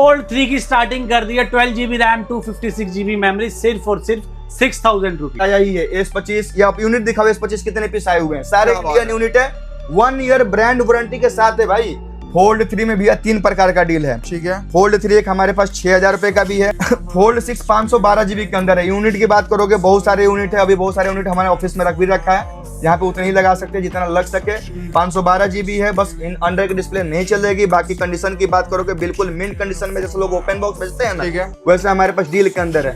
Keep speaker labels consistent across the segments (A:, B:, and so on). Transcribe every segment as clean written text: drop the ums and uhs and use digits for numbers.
A: Fold 3 की starting कर दी है 12 GB रैम 256 GB मेमोरी सिर्फ और सिर्फ 6000 रुपीज।
B: यही है S25 या आप यूनिट दिखाओ, S25 कितने पीस आए हुए हैं, सारे इंडियन यूनिट है, 1 ईयर ब्रांड वारंटी के साथ है भाई। फोल्ड 3 में भैया 3 प्रकार का डील है, ठीक है। फोल्ड 3 एक हमारे पास 6000 रुपए का भी है। फोल्ड 6 512 GB के अंदर है। यूनिट की बात करोगे बहुत सारे यूनिट है, अभी बहुत सारे यूनिट हमारे ऑफिस में भी रखा है, यहाँ पे उतने ही लगा सकते हैं जितना लग सके। 512 GB है, बस इन अंडर की डिस्प्ले नहीं चलेगी। बाकी कंडीशन की बात करोगे बिल्कुल मिंट कंडीशन में, जैसे लोग ओपन बॉक्स बेचते हैं ना, ठीक है, वैसे हमारे पास डील के अंदर है।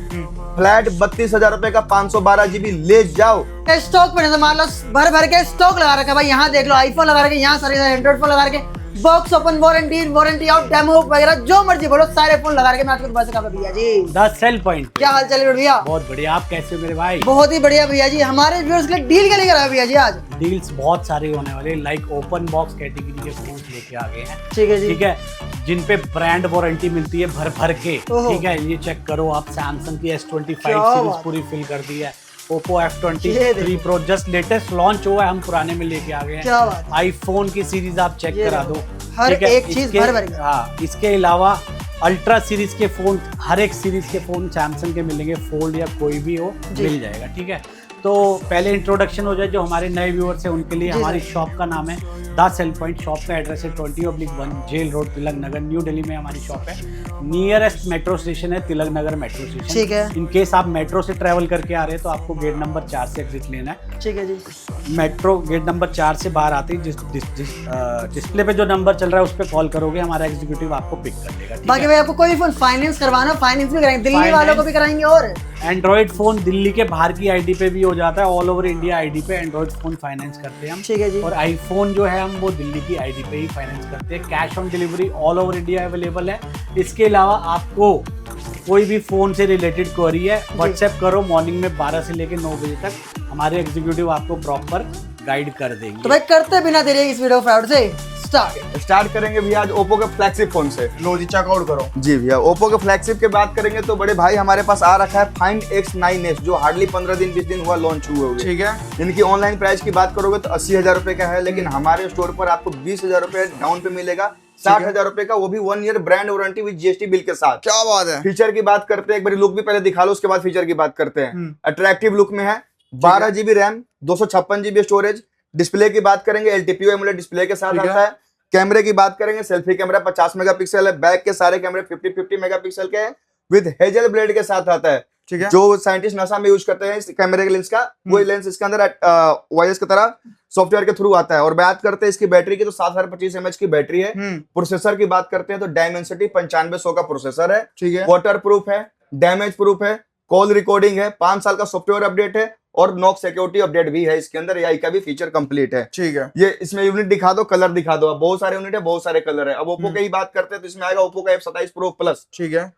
B: फ्लैट 32,000 रुपए का 512 GB ले जाओ।
C: स्टॉक में मान लो भर भर के स्टॉक लगा रखा है भाई। यहाँ देख लो आईफोन लगा रखे, यहाँ सारे एंड्रॉइड फोन लगा रखे, box open, warranty out, demo वगैरह जो मर्जी बोलो, सारे फोन लगा के मैं आपको बता सकता भैया जी।
A: 10 सेल पॉइंट।
C: क्या हाल चाल है भैया?
A: बहुत बढ़िया, आप कैसे हो मेरे भाई?
C: बहुत ही बढ़िया भैया जी। हमारे व्यूअर्स के लिए डील क्या लेकर आए भैया जी आज?
A: डील्स बहुत सारे होने वाले, लाइक ओपन बॉक्स कैटेगरी के फोन लेके आ गए हैं,
C: ठीक है जी,
A: ठीक है, जिन पे ब्रांड वारंटी मिलती है भर भर के,
C: ओहो।
A: ठीक है। ये चेक करो आप, सैमसंग की S25
C: क्या
A: सीरीज
C: बात।
A: पूरी फिल कर दी है। ओप्पो
C: ये
A: F23
C: देखो।
A: Pro जस्ट लेटेस्ट लॉन्च हुआ है, हम पुराने में लेके आ गए हैं।
C: क्या बात।
A: आईफोन की सीरीज आप चेक
C: ये
A: करा
C: देखो।
A: दो,
C: हर
A: ठीक है?
C: एक चीज
A: इसके-
C: भर भर के।
A: हाँ, इसके अलावा अल्ट्रा सीरीज के फोन, हर एक सीरीज के फोन सैमसंग के मिलेंगे, फोल्ड या कोई भी हो मिल जाएगा, ठीक है। तो पहले इंट्रोडक्शन हो जाए जो हमारे नए व्यूअर्स हैं उनके लिए। हमारी शॉप का नाम है द सेल पॉइंट। शॉप का एड्रेस है 20/1 jail road, Tilak Nagar, new Delhi में हमारी शॉप है। नियरेस्ट मेट्रो स्टेशन है तिलक नगर मेट्रो स्टेशन,
C: ठीक है।
A: इन केस आप मेट्रो से ट्रैवल करके आ रहे हैं तो आपको गेट नंबर 4 से एग्जिट लेना है,
C: ठीक है जी।
A: मेट्रो गेट नंबर 4 से बाहर आते ही डिस्प्ले पे जो नंबर चल रहा है उस पर कॉल करोगे, हमारा एग्जीक्यूटिव आपको पिक कर लेगा, ठीक
C: बाकी
A: है?
C: भाई आपको कोई भी फोन फाइनेंस करवाना, फाइनेंस भी कराएंगे, दिल्ली
A: Finance-
C: वालों को भी कराएंगे। और
A: एंड्रॉइड फोन दिल्ली के बाहर की आईडी पे भी हो जाता है, ऑल ओवर इंडिया आईडी पे एंड्रॉइड फोन फाइनेंस करते हैं हम,
C: ठीक है जी।
A: और आईफोन जो है हम वो दिल्ली की आईडी पे ही फाइनेंस करते हैं। Cash on delivery all over India available है। इसके अलावा आपको कोई भी फोन से रिलेटेड क्वेरी है, व्हाट्सएप करो, मॉर्निंग में 12 से लेकर 9 बजे तक हमारे एग्जीक्यूटिव आपको प्रॉपर गाइड कर देंगे।
C: तो भाई करते बिना देरी इस वीडियो फ्राउड से
B: स्टार्ट करेंगे भैया आज ओप्पो के फ्लैगशिप फोन से।
D: लो जी, चेकआउट करो।
B: जी भैया, ओप्पो के फ्लैगशिप की बात करेंगे तो बड़े भाई हमारे पास आ रखा है फाइंड X9s, जो हार्डली 15 दिन 20 दिन हुआ लॉन्च हुए हुए,
D: ठीक है।
B: इनकी ऑनलाइन प्राइस की बात करोगे तो 80,000 रुपए का है, लेकिन हमारे स्टोर पर आपको 20,000 रुपए डाउन पे मिलेगा, 60,000 रुपए का, वो भी 1 year brand warranty with GST bill के साथ।
D: क्या बात है।
B: फीचर की बात करते हैं, एक बार लुक भी पहले दिखा लो, उसके बाद फीचर की बात करते हैं। अट्रैक्टिव लुक में है, 12 GB RAM, 256 GB storage. Display की बात करेंगे LTPO एमोलेड डिस्प्ले के साथ आता है। कैमरे की बात करेंगे, सेल्फी कैमरा 50 मेगापिक्सल है, बैक के सारे कैमरे 50 मेगापिक्सल के हैं, विद हेजल ब्लेड के साथ आता है,
D: ठीक है।
B: जो साइंटिस्ट नासा में यूज करते हैं इस कैमरे के लेंस का, वही लेंस इसके अंदर वायरस की तरह सॉफ्टवेयर के थ्रू आता है। और बात करते हैं इसकी बैटरी की तो 7025 mAh की बैटरी है। प्रोसेसर की बात करते हैं तो डायमेंसिटी 9500 का प्रोसेसर है,
D: ठीक है।
B: वाटर प्रूफ है, डैमेज प्रूफ है, कॉल रिकॉर्डिंग है, 5 साल का सॉफ्टवेयर अपडेट है, और नॉक सिक्योरिटी अपडेट भी है इसके अंदर, AI का भी फीचर कंप्लीट है,
D: ठीक है।
B: ये इसमें यूनिट दिखा दो, कलर दिखा दो। अब बहुत सारे यूनिट है, बहुत सारे कलर है। अब ओप्पो की ही बात करते हैं तो इसमें आएगा ओप्पो का F27 Pro प्लस,
D: ठीक है।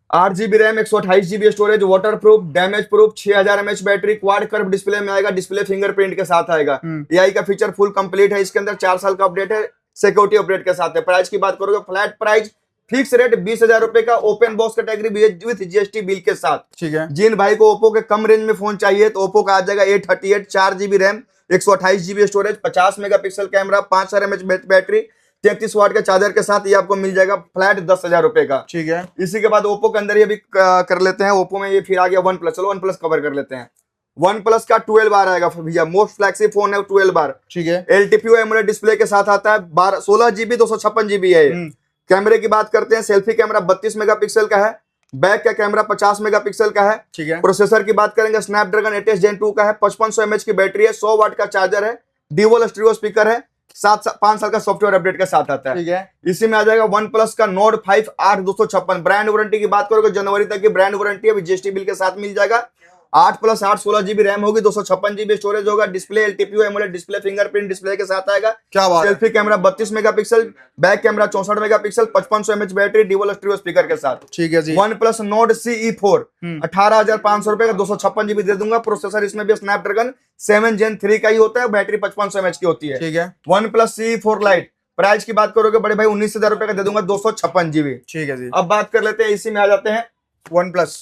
B: 8 GB RAM, 128 GB storage, water proof, damage proof, 6000 mAh battery, quad curve display में आएगा, डिस्प्ले फिंगरप्रिंट के साथ आएगा, AI का फीचर फुल कंप्लीट है इसके अंदर, 4 साल का अपडेट है, सिक्योरिटी अपडेट के साथ है। प्राइस की बात करोगे फ्लैट प्राइस फिक्स रेट 20,000 रुपए का, open box category with GST bill के साथ,
D: ठीक है।
B: जिन भाई को ओप्पो के कम रेंज में फोन चाहिए तो ओप्पो का आ जाएगा A38, 4 GB RAM, 128 GB storage, 50 megapixel camera, 5000 mAh battery, 33 वाट के चार्जर के साथ, ये आपको मिल जाएगा फ्लैट 10,000 रुपए का,
D: ठीक है।
B: इसी के बाद ओप्पो के अंदर ये भी कर लेते हैं। ओप्पो में ये फिर आ गया वन प्लस, चलो वन प्लस कवर कर लेते हैं। वन प्लस का 12R आएगा भैया, मोस्ट फ्लैगशिप फोन है 12R,
D: ठीक है।
B: LTPO एमोलेड डिस्प्ले के साथ आता है, 16 GB 256 GB है ये। कैमरे की बात करते हैं, सेल्फी कैमरा 32 मेगापिक्सल का है, बैक का कैमरा 50 मेगापिक्सल का है,
D: ठीक है।
B: प्रोसेसर की बात करेंगे स्नैपड्रैगन 8s Gen 2 का है, 5500 mAh की बैटरी है, 100 वाट का चार्जर है, डुअल स्टीरियो स्पीकर है, 5 साल का सॉफ्टवेयर अपडेट के साथ आता है,
D: ठीक है।
B: इसी में आ जाएगा वन प्लस का नोट 5 8256। ब्रांड वारंटी की बात करोगे जनवरी तक की ब्रांड वारंटी है, GST बिल के साथ मिल जाएगा। 8+8 16 GB रैम होगी, 256 GB स्टोरेज होगा, display LTPO AMOLED display, fingerprint display के साथ आएगा।
D: क्या बात है।
B: Selfie camera 32 megapixel, back camera 64 megapixel, 5500 mAh battery, dual stereo speaker के साथ,
D: ठीक है जी।
B: वन प्लस नोट CE4 18,500 रुपए का, 256 GB दे दूंगा। प्रोसेसर इसमें भी स्नैपड्रैगन 7 Gen 3 का ही होता है, बैटरी 5500 mAh की होती है,
D: ठीक है।
B: One plus CE4 light, price की बात करोगे बड़े भाई 19,000 रुपए का दे दूंगा, 256 GB।
D: ठीक है जी।
B: अब बात कर लेते हैं, इसी में आ जाते हैं
D: वन प्लस,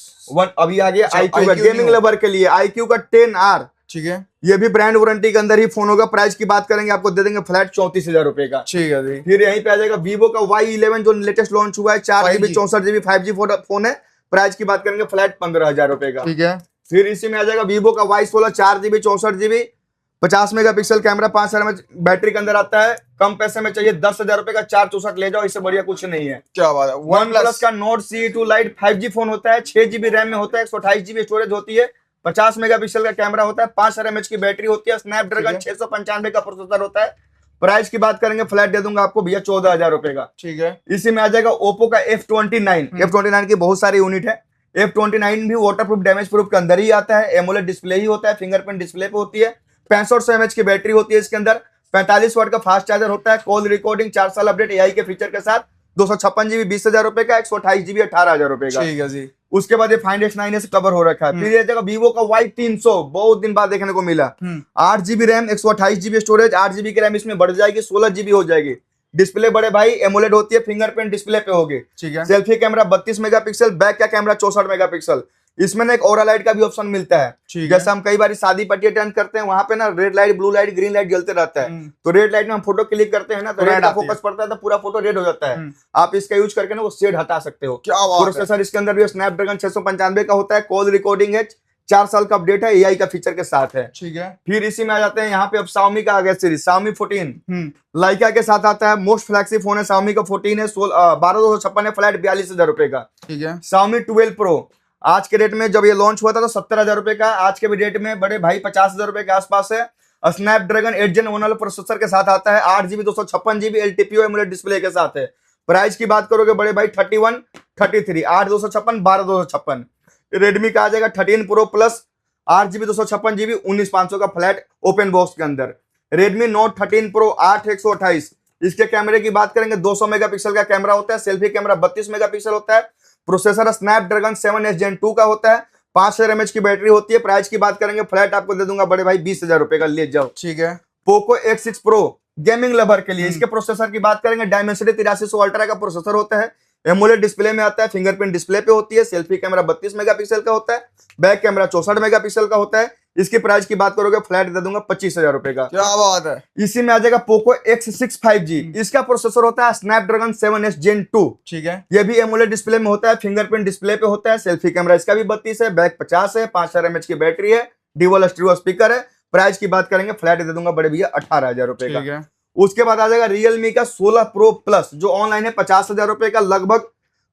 B: अभी आ गया
D: अच्छा,
B: iQOO का,
D: iQOO
B: गेमिंग
D: नहीं
B: लवर के लिए iQOO का 10R,
D: ठीक है।
B: ये भी ब्रांड वारंटी के अंदर ही फोन होगा। प्राइस की बात करेंगे आपको दे देंगे फ्लैट 34,000 रुपए का।
D: ठीक है जी।
B: फिर यहीं पे आ जाएगा वीवो का Y11 जो लेटेस्ट लॉन्च हुआ है, 4GB 64GB 5G फोन है। प्राइस की बात करेंगे फ्लैट 15,000 रुपए का।
D: ठीक है।
B: फिर इसी में आ जाएगा वीवो का Y16 4GB 64GB 50 megapixel camera 5000 mAh battery के अंदर आता है। कम पैसे में चाहिए 10,000 रुपए का 464 ले जाओ, इससे बढ़िया कुछ नहीं है।
D: क्या बात है।
B: वन प्लस का note CE2 light 5G phone होता है, 6GB रैम में होता है, 128GB स्टोरेज होती है, 50 मेगापिक्सल का कैमरा होता है, 5000 mAh की बैटरी होती है, स्नैपड्रैगन 695 का प्रोसेसर होता है। प्राइस की बात करेंगे फ्लैट दे दूंगा आपको भैया 14,000 रुपए का।
D: ठीक है।
B: इसी में आ जाएगा ओप्पो का F29 की बहुत सारी यूनिट है। F29 भी वाटरप्रूफ डैमेज प्रूफ के अंदर ही आता है, एमोलेड डिस्प्ले ही होता है, फिंगरप्रिंट डिस्प्ले पे होती है, 6500 mAh की बैटरी होती है इसके अंदर, 45 वाट का फास्ट चार्जर होता है, कॉल रिकॉर्डिंग 4 साल अपडेट AI के फीचर के साथ, 256GB 20,000 रुपए का, 128GB 18,000 रुपए का।
D: ठीक है जी।
B: उसके बाद ये Find X9 से कवर हो रखा है। फिर ये जगह वीवो का Y300 बहुत दिन बाद देखने को मिला, 8GB RAM 128GB storage, 8GB की रैम इसमें बढ़ जाएगी, 16GB हो जाएगी। डिस्प्ले बड़े भाई एमोलेड होती है, फिंगरप्रिंट डिस्प्ले पे होगी।
D: ठीक है।
B: सेल्फी कैमरा 32 मेगापिक्सल, बैक का कैमरा 64 मेगापिक्सल। इसमें ना एक ओरा लाइट का भी ऑप्शन मिलता है। जैसे हम कई बार शादी पार्टी अटेंड करते हैं, वहां पे ना red light, blue light, green light जलते रहता है। तो रेड लाइट में हम फोटो क्लिक करते हैं ना, तो रेड का फोकस पड़ता है तो पूरा फोटो रेड हो जाता है। आप इसका यूज करके ना वो शेड हटा सकते हो।
D: क्या बात है।
B: प्रोसेसर इसके अंदर भी स्नैपड्रैगन 695 का होता है, कॉल रिकॉर्डिंग है, 4 साल का अपडेट है, AI का फीचर के साथ है।
D: ठीक है।
B: फिर इसी में आ जाते हैं यहाँ पे अब Xiaomi का आ गया सीरीज, Xiaomi 14 लाइका के साथ आता है। मोस्ट फ्लैगशिप फोन है Xiaomi का 14 है, 12,256 है, फ्लैट 42,000 रुपए का।
D: ठीक है।
B: Xiaomi 12 Pro आज के डेट में जब ये लॉन्च हुआ था तो 70,000 रुपए का, आज के भी डेट में बड़े भाई 50,000 रुपए के आसपास है। स्नैपड्रैगन 8 Gen 1 प्रोसेसर के साथ आता है, 8GB 256GB LTPO AMOLED display के साथ है। प्राइस की बात करोगे बड़े भाई 31, 33, 8,256, 12,256। रेडमी का आ जाएगा 13 Pro प्लस 8GB 256GB 19,500 का फ्लैट ओपन बॉक्स के अंदर। Redmi Note 13 Pro 8/128, इसके कैमरे की बात करेंगे 200 मेगापिक्सल का कैमरा होता है, सेल्फी कैमरा 32 मेगापिक्सल होता है, प्रोसेसर स्नैपड्रैगन 7S Gen 2 का होता है, 5000 mAh की बैटरी होती है। प्राइस की बात करेंगे फ्लैट आपको दे दूंगा बड़े भाई 20,000 रुपए का, ले जाओ।
D: ठीक है।
B: Poco X6 Pro gaming lover के लिए, इसके प्रोसेसर की बात करेंगे डायमेंसिटी 8300 अल्ट्रा का प्रोसेसर होता है, एमोलेड डिस्प्ले में आता है, फिंगरप्रिंट डिस्प्ले पे होती है, सेल्फी कैमरा 32 मेगापिक्सल का होता है, बैक कैमरा 64 मेगापिक्सल का होता है। इसकी प्राइस की बात करोगे फ्लैट दे दूंगा 25,000 रुपए का।
D: क्या बात है।
B: इसी में आ जाएगा पोको X6 5G, इसका प्रोसेसर होता है स्नैपड्रैगन 7S Gen 2।
D: ठीक है।
B: यह भी एमोलेड डिस्प्ले में होता है, फिंगरप्रिंट डिस्प्ले पे होता है, सेल्फी कैमरा इसका भी 32 है, बैक 50 है, 5000 mAh की बैटरी है, डुअल स्टीरियो स्पीकर है। प्राइस की बात करेंगे फ्लैट दे दूंगा बड़े भैया 18,000 रुपए का।
D: ठीक है।
B: उसके बाद आ जाएगा रियलमी का 16 Pro प्लस जो ऑनलाइन है 50,000 रुपए का, लगभग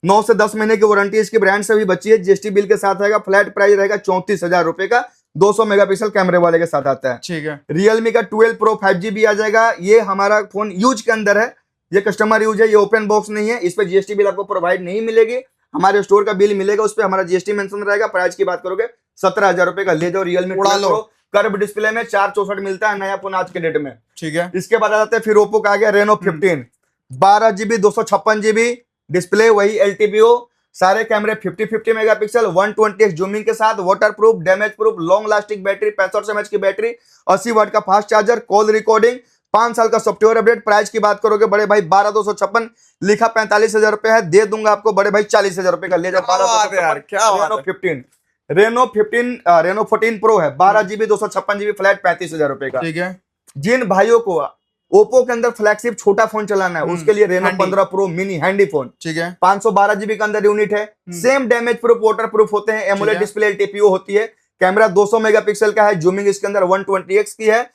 B: 9 से 10 महीने की वारंटी इसकी ब्रांड से भी बची है, GST बिल के साथ आएगा। फ्लैट प्राइस रहेगा 34,000 रुपए का, 200 मेगापिक्सल कैमरे वाले के साथ आता है।
D: ठीक है।
B: रियलमी का 12 Pro 5G भी आ जाएगा। ये हमारा फोन यूज के अंदर है, ये कस्टमर यूज है, ये ओपन बॉक्स नहीं है, इस पे GST बिल आपको प्रोवाइड नहीं मिलेगी, हमारे स्टोर का बिल मिलेगा, उस पर हमारा GST मेंशन रहेगा। प्राइस की बात करोगे 17,000 रुपए का, ले जाओ। रियलमी
D: उड़ा लो।
B: कर्व डिस्प्ले में 464 मिलता है, नया फोन आज के डेट में।
D: ठीक है।
B: इसके बाद आ जाते हैं फिर ओप्पो का आ गया Reno 15, 12GB 256GB डिस्प्ले, वही LTPO, सारे कैमरे 50-50 मेगापिक्सल, 120x जूमिंग के साथ, waterproof, damage proof, long lasting battery, 6500 mAh की बैटरी, 80 वाट का फास्ट चार्जर, कॉल रिकॉर्डिंग, 5 साल का सॉफ्टवेयर अपडेट। प्राइस की बात करोगे बड़े भाई 12,256, लिखा 45,000 रुपए है, दे दूंगा आपको बड़े भाई 40,000 रुपए का, ले जाओ। Reno 14 Pro है, 12GB 256GB फ्लैट 35,000 रुपए का।
D: ठीक है।
B: जिन भाइयों को ओप्पो के अंदर फ्लैगशिप छोटा फोन चलाना है उसके लिए Reno 15 Pro mini handy phone,
D: ठीक है।
B: 512GB के अंदर यूनिट है, same damage proof, water proof होते हैं, एमोलेड डिस्प्ले LTPO होती है, कैमरा 200 मेगापिक्सल का है, जूमिंग इसके अंदर 120x की है।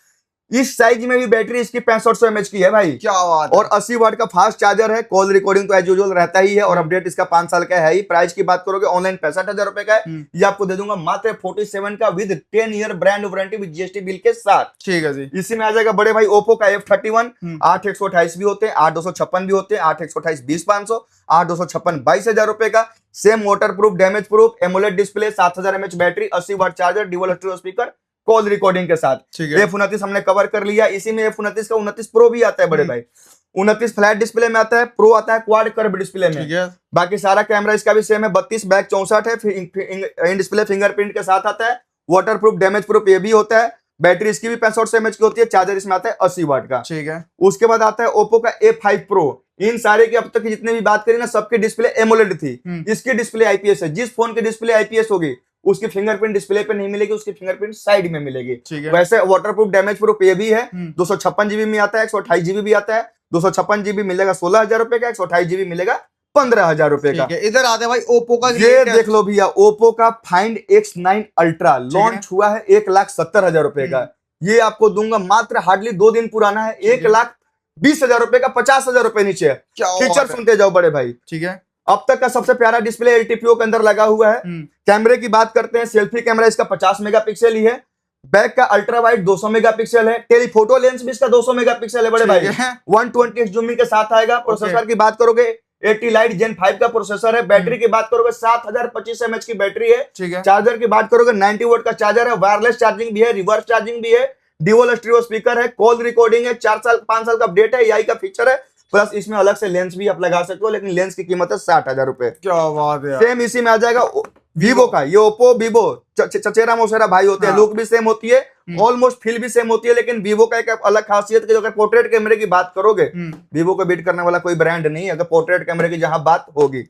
B: इस साइज में भी बैटरी इसकी 6500 mAh की है भाई,
D: क्या बात है।
B: और 80 वाट का फास्ट चार्जर है, कॉल रिकॉर्डिंग तो एज यूजुअल रहता ही है, और अपडेट इसका 5 साल का है ही। प्राइस की बात करोगे ऑनलाइन 65,000 रुपए का है, ये आपको दे दूंगा मात्र 47 का, with 10 year brand warranty with GST bill के साथ।
D: ठीक है जी।
B: इसी में आ जाएगा बड़े भाई ओप्पो का F31, 8/128 भी होते हैं, 8/256 भी होते हैं, 8/128 20,500, 8/256 22,000 रुपए का। Same waterproof, damage proof, AMOLED display, 7000 mAh battery, 80 watt charger, dual stereo speaker, call recording के साथ। F29 हमने कवर कर लिया। इसी में F29 का 29 Pro भी आता है बड़े भाई, 29 फ्लैट डिस्प्ले में आता है, प्रो आता है क्वाड कर्व डिस्प्ले में। बाकी सारा कैमरा इसका भी सेम है, 32 बैक 64 है, इन डिस्प्ले फिंगरप्रिंट के साथ आता है, वाटर प्रूफ, डैमेज प्रूफ ये भी होता है, बैटरी इसकी भी 6500 mAh की होती है, चार्जर इसमें आता है 80 वाट का।
D: ठीक है।
B: उसके बाद आता है ओप्पो का A5 Pro। इन सारे की अब तक की जितने भी बात करी ना, सबकी डिस्प्ले एमोलेड थी, इसकी डिस्प्ले IPS है। जिस फोन की डिस्प्ले IPS होगी उसकी फिंगरप्रिंट डिस्प्ले पे नहीं मिलेगी, उसकी फिंगरप्रिंट साइड में मिलेगी।
D: ठीक है।
B: वैसे वाटरप्रूफ डैमेज प्रूफ ये भी है। 256 जीबी में आता है, 128 जीबी भी आता है। 256 जीबी मिलेगा 16,000 रुपए का, 128 जीबी मिलेगा 15,000 रुपए का।
D: ठीक है। इधर आते हैं भाई ओप्पो का,
B: ये देख लो भैया, ओप्पो का फाइंड X9 अल्ट्रा लॉन्च हुआ है 1,70,000 रुपए का। ये आपको दूंगा मात्र हार्डली 2 दिन पुराना है, 1,20,000 रुपए का, 50,000 रुपए नीचे है। फीचर सुनते जाओ बड़े भाई।
D: ठीक है।
B: अब तक का सबसे प्यारा डिस्प्ले LTPO के अंदर लगा हुआ है। कैमरे की बात करते हैं, सेल्फी कैमरा इसका 50 मेगापिक्सल ही है। बैक का अल्ट्रा वाइड 200 मेगापिक्सल है। टेलीफोटो लेंस भी इसका 200 मेगापिक्सल है बड़े भाई। 120x जूमिंग के साथ आएगा। प्रोसेसर की बात करोगे 80 लाइट Gen 5 का प्रोसेसर है। बैटरी की बात करोगे 7025 mAh की बैटरी है।
D: ठीक है।
B: चार्जर की बात करोगे 90 वोल्ट का चार्जर है। वायरलेस चार्जिंग भी है, रिवर्स चार्जिंग भी है, ड्यूअल स्टीरियो स्पीकर है, कॉल रिकॉर्डिंग है, 5 साल का अपडेट है, AI का फीचर है। प्लस इसमें अलग से लेंस भी आप लगा सकते हो, लेकिन लेंस की कीमत है 60,000 रुपए।
D: क्या बात है।
B: सेम इसी में आ जाएगा वीवो का। ये ओप्पो वीवो चचेरा मोसेरा भाई होते हैं, लुक भी सेम होती है, ऑलमोस्ट फील भी सेम होती है। लेकिन वीवो का एक अलग खासियत है, अगर पोर्ट्रेट कैमरे की बात करोगे, वीवो को बीट करने वाला कोई ब्रांड नहीं है अगर पोर्ट्रेट कैमरे की जहां बात होगी।